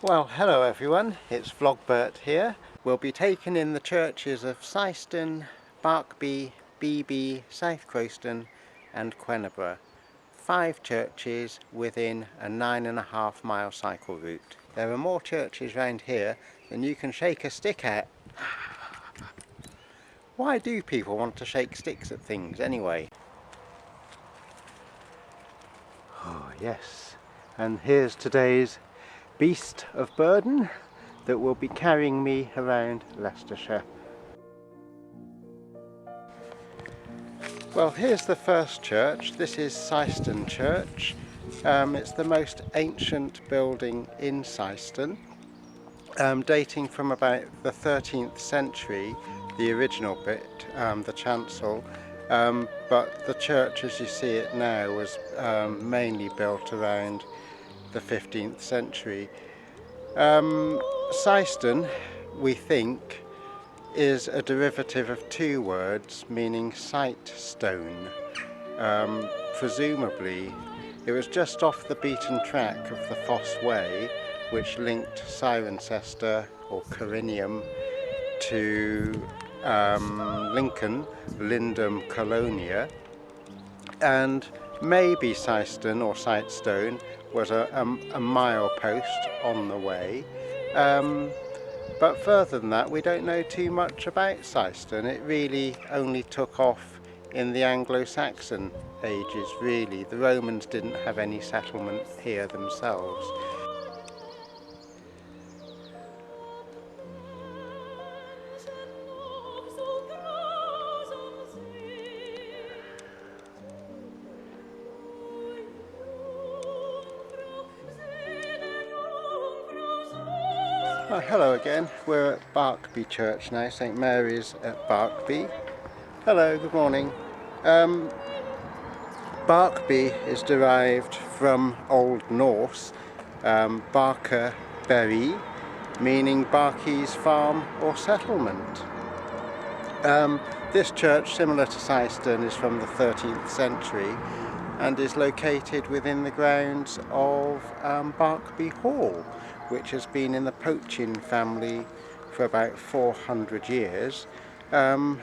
Well, hello everyone, it's Vlogbert here. We'll be taking in the churches of Syston, Barkby, Beeby, South Crowston and Queneborough. 5 churches within a 9.5 mile cycle route. There are more churches round here than you can shake a stick at. Why do people want to shake sticks at things anyway? Oh yes, and here's today's beast of burden that will be carrying me around Leicestershire. Well, here's the first church. This is Syston Church. It's the most ancient building in Syston, dating from about the 13th century, the original bit, the chancel, but the church as you see it now was mainly built around the 15th century. Syston, we think, is a derivative of 2 words meaning sight stone. Presumably it was just off the beaten track of the Fosse Way, which linked Cirencester or Corinium to Lincoln, Lindum, Colonia, and maybe Syston or Sightstone was a milepost on the way, but further than that we don't know too much about Syston. It really only took off in the Anglo-Saxon ages really. The Romans didn't have any settlement here themselves. Oh, hello again. We're at Barkby Church now, St Mary's at Barkby. Hello, good morning. Barkby is derived from Old Norse, Barker Berry, meaning Barkey's farm or settlement. This church, similar to Syston, is from the 13th century and is located within the grounds of Barkby Hall, which has been in the Poaching family for about 400 years. And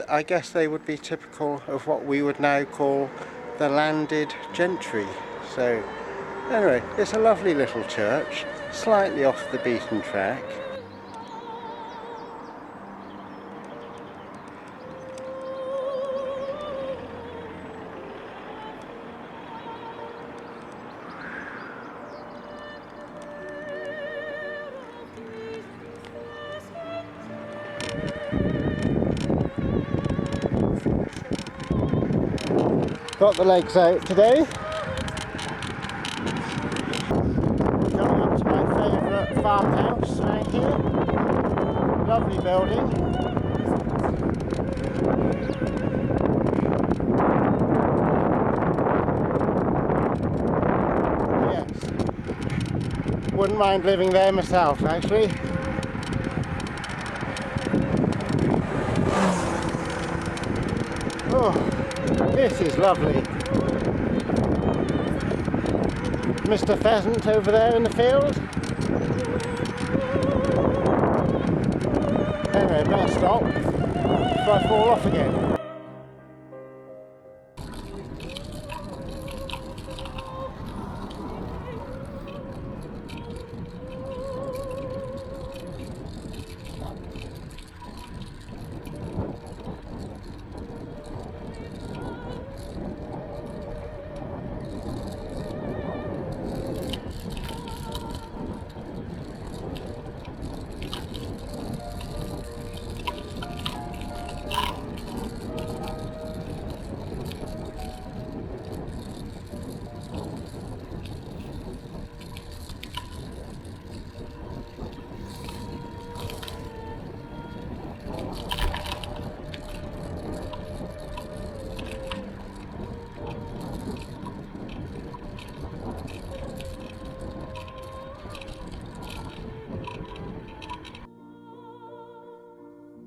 I guess they would be typical of what we would now call the landed gentry. So anyway, it's a lovely little church, slightly off the beaten track. Got the legs out today. Coming up to my favourite farmhouse right here. Lovely building. Yes. Wouldn't mind living there myself actually. Oh. This is lovely. Mr. Pheasant over there in the field. Anyway, better stop before I fall off again.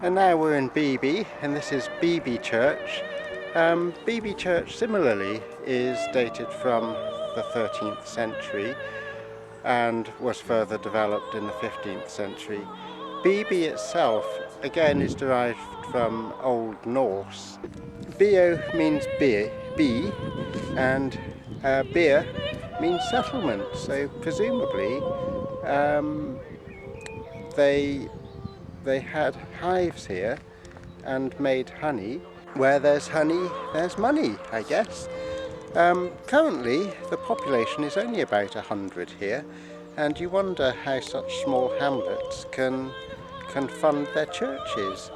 And now we're in Beeby, and this is Beeby Church. Beeby Church similarly is dated from the 13th century. and was further developed in the 15th century. Beeby itself, again, is derived from Old Norse. Bio means beer, bee, and beer means settlement, so presumably they had hives here and made honey. Where there's honey, there's money, I guess. Currently, the population is only about 100 here, and you wonder how such small hamlets can fund their churches.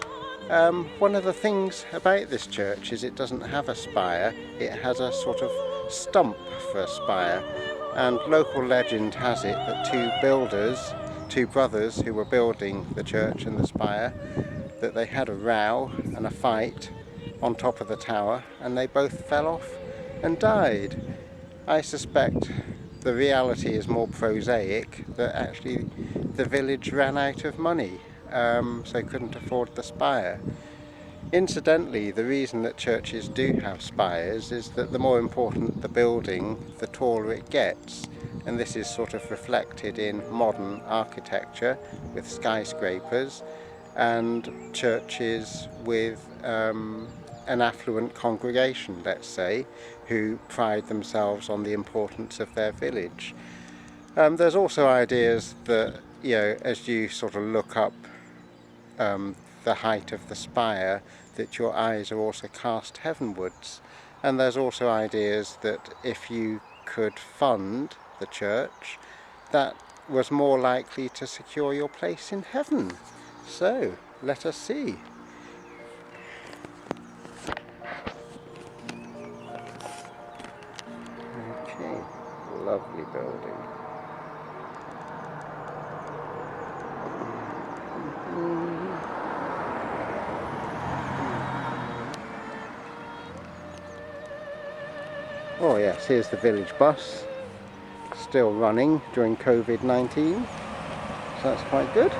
One of the things about this church is it doesn't have a spire, it has a sort of stump for a spire, and local legend has it that two brothers who were building the church and the spire, that they had a row and a fight on top of the tower, and they both fell off and died. I suspect the reality is more prosaic, that actually the village ran out of money, so couldn't afford the spire. Incidentally, the reason that churches do have spires is that the more important the building, the taller it gets, and this is sort of reflected in modern architecture with skyscrapers and churches with an affluent congregation, let's say, who pride themselves on the importance of their village. There's also ideas that, you know, as you sort of look up the height of the spire, that your eyes are also cast heavenwards. And there's also ideas that if you could fund the church, that was more likely to secure your place in heaven. So, let us see. Okay, lovely building. Oh yes, here's the village bus, still running during COVID-19, so that's quite good.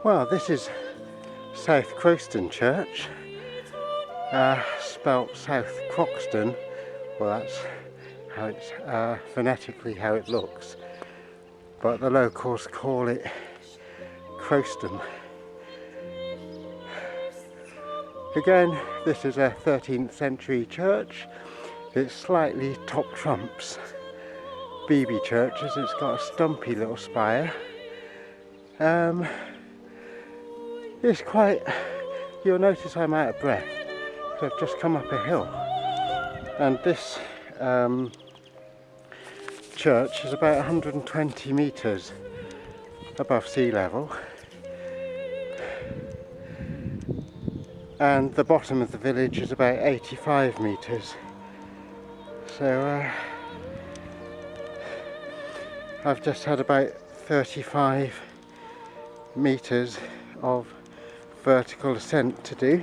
Well, this is South Croston Church, spelt South Croxton. Well, that's how it's phonetically how it looks, but the locals call it Croston. Again, this is a 13th century church. It slightly top trumps Beeby churches. It's got a stumpy little spire. It's quite, you'll notice I'm out of breath because I've just come up a hill, and this church is about 120 metres above sea level, and the bottom of the village is about 85 metres. So I've just had about 35 metres of vertical ascent to do,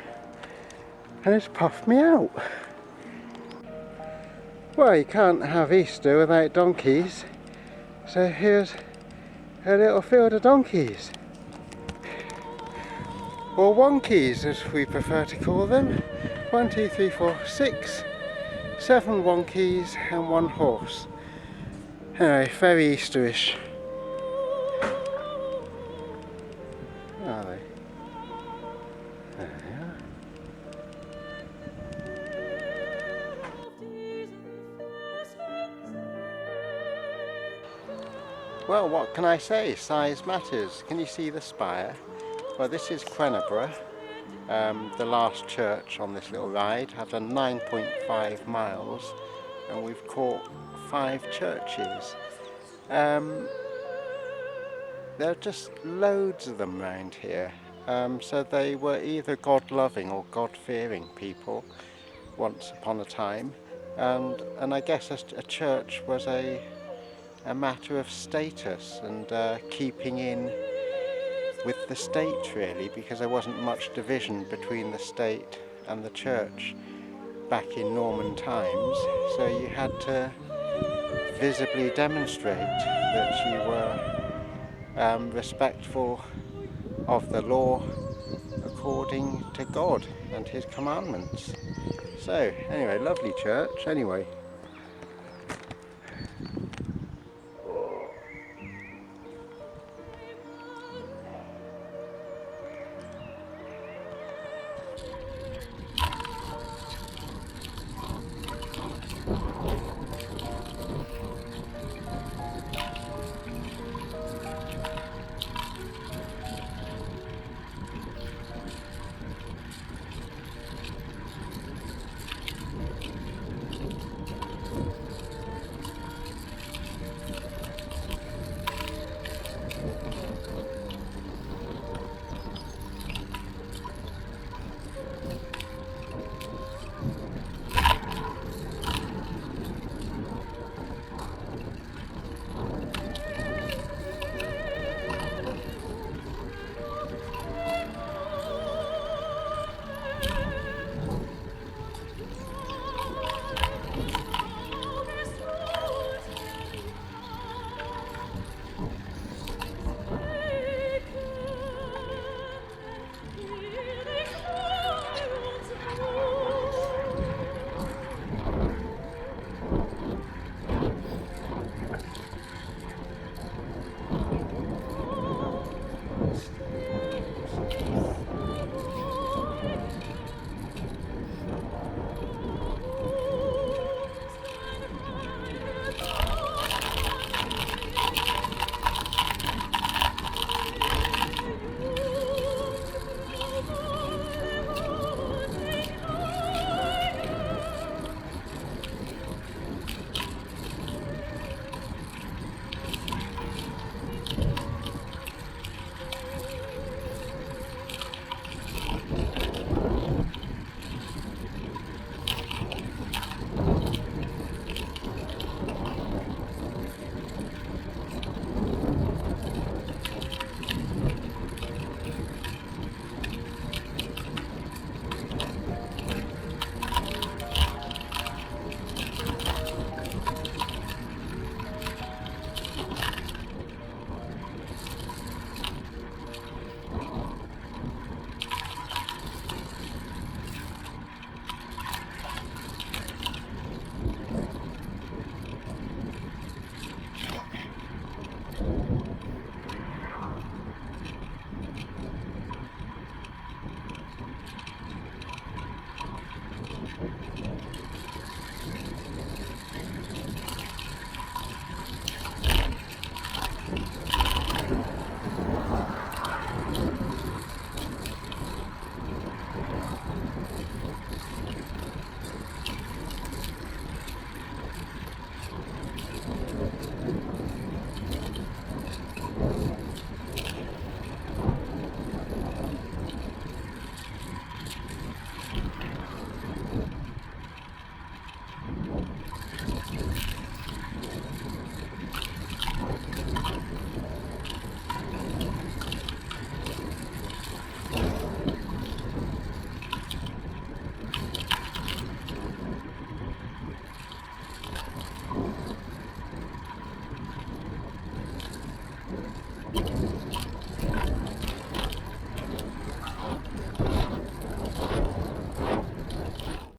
and it's puffed me out. Well, you can't have Easter without donkeys, so here's a little field of donkeys, or wonkies as we prefer to call them. 1, 2, 3, 4, 6, 7 wonkies and 1 horse. Anyway, very Easterish. Are they? There they are. Well, what can I say? Size matters. Can you see the spire? Well, this is Crenaborough, the last church on this little ride. I've done 9.5 miles and we've caught 5 churches. There are just loads of them around here. So they were either God-loving or God-fearing people once upon a time, and I guess a church was a matter of status and keeping in with the state really, because there wasn't much division between the state and the church back in Norman times, so you had to visibly demonstrate that you were respectful of the law according to God and his commandments. So anyway, lovely church anyway.